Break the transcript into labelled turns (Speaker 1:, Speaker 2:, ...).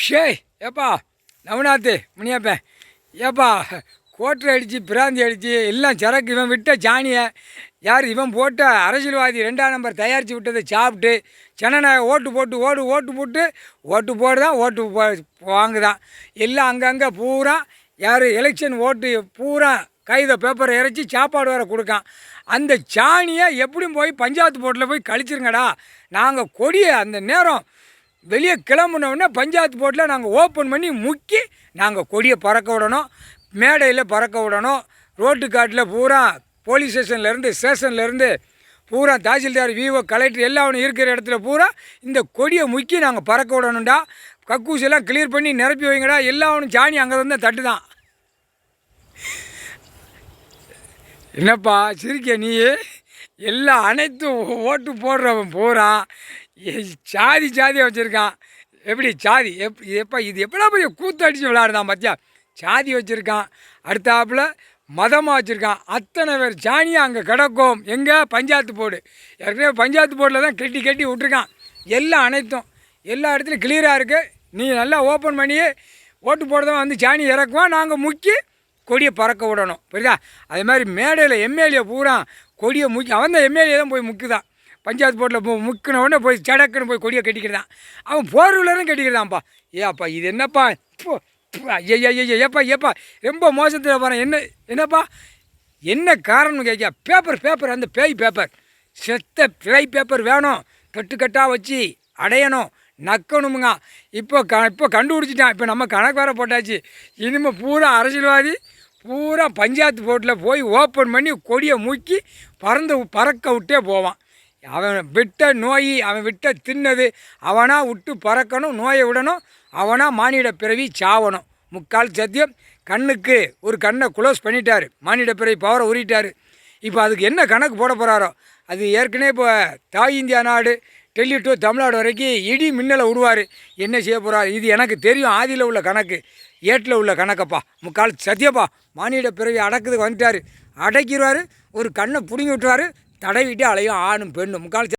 Speaker 1: ஷேய் ஏப்பா நவநாத்து முனியப்பேன் ஏப்பா கோட்டரை அடித்து பிராந்தி அடித்து எல்லாம் சரக்கு இவன் விட்ட சாணியை யார் இவன் போட்ட அரசியல்வாதி 2ஆம் நம்பர் தயாரித்து விட்டதை சாப்பிட்டு ஜனநாயக ஓட்டு போட்டு ஓட்டு போடுதான் வாங்குதான் எல்லாம் அங்கங்கே பூரா யார் எலெக்ஷன் ஓட்டு பூரா கைத பேப்பரை இறைச்சி சாப்பாடு வேறு கொடுக்கான். அந்த சாணியை எப்படியும் போய் பஞ்சாயத்து போர்ட்டில் போய் கழிச்சிருங்கடா. நாங்கள் கொடியை அந்த நேரம் வெளியே கிளம்புனோடனே பஞ்சாயத்து போர்ட்டில் நாங்கள் ஓப்பன் பண்ணி முக்கி நாங்கள் கொடியை பறக்க விடணும், மேடையில் பறக்க விடணும். ரோட்டு காட்டில் பூரா போலீஸ் ஸ்டேஷன்லேருந்து பூரா தாசில்தார் விஓ கலெக்டர் எல்லாம் இருக்கிற இடத்துல பூரா இந்த கொடியை முக்கி நாங்கள் பறக்க விடணும்டா. கக்கூசெல்லாம் கிளியர் பண்ணி நிரப்பி வைங்கடா. எல்லாவனும் சாணி அங்கே தான் தட்டு தான். என்னப்பா சிரிக்க நீ? எல்லாம் அனைத்தும் ஓட்டு போடுறவன் பூரா சாதியாக வச்சுருக்கான். எப்படி சாதி எப்போ இது எப்படா போய் கூத்து அடித்து விளையாடுதான் பார்த்தியா? சாதி வச்சுருக்கான், அடுத்தாப்பில் மதமாக வச்சுருக்கான். அத்தனை பேர் சாணியாக அங்கே கிடக்கும். எங்கே பஞ்சாயத்து போர்டு ஏற்கனவே பஞ்சாயத்து போர்டில் தான் கட்டி விட்டுருக்கான். எல்லாம் அனைத்தும் எல்லா இடத்துலையும் கிளியராக இருக்குது. நீ நல்லா ஓப்பன் பண்ணி ஓட்டு போடுறவன் வந்து சாணி இறக்குவான், நாங்கள் முக்கி கொடியை பறக்க விடணும். புரியுதா? அதே மாதிரி மேடையில் எம்எல்ஏ பூரா கொடியை முக்கி அவன் தான் எம்எல்ஏ தான் போய் முக்குதான். பஞ்சாயத்து போர்ட்டில் முக்கின உடனே போய் சடக்குன்னு போய் கொடியை கட்டிக்கிறதான். அவன் போர்விலரும் கட்டிக்கிறதான்ப்பா. ஏப்பா இது என்னப்பா? ஏப்பா ரொம்ப மோசத்தில் போகிறேன். என்னப்பா என்ன காரணம்னு கேட்க? பேப்பர் அந்த பேய் பேப்பர், செத்த பேய் பேப்பர் வேணும். கட்டாக வச்சு அடையணும், நக்கணுமுங்க. இப்போ கண்டுபிடிச்சிட்டான். இப்போ நம்ம கணக்கு வேறு போட்டாச்சு. இனிமேல் பூரா அரசியல்வாதி பூரா பஞ்சாயத்து போர்ட்டில் போய் ஓப்பன் பண்ணி கொடியை முக்கி பறக்க விட்டே போவான். அவன் விட்ட நோய், அவன் விட்ட தின்னது அவனாக விட்டு பறக்கணும், நோயை விடணும். அவனாக மானிட பிறவி சாவணும். முக்கால் சத்தியம். கண்ணுக்கு ஒரு கண்ணை குளோஸ் பண்ணிட்டார், மானிட பிறவி பவரை உரிட்டார். இப்போ அதுக்கு என்ன கணக்கு போட போகிறாரோ அது ஏற்கனவே இப்போ தாய் இந்தியா நாடு டெல்லி டு தமிழ்நாடு வரைக்கும் இடி மின்னலை விடுவார். என்ன செய்ய போகிறார் இது எனக்கு தெரியும். ஆதியில் உள்ள கணக்கு, ஏட்டில் உள்ள கணக்கப்பா. முக்கால் சத்தியப்பா. மானிட பிறவி அடக்குறதுக்கு வந்துட்டார். அடைக்கிறாரு, ஒரு கண்ணை பிடுங்கி விட்டுருவார், தடவிட்டு அலையும் ஆணும் பெண்ணும். முக்கால்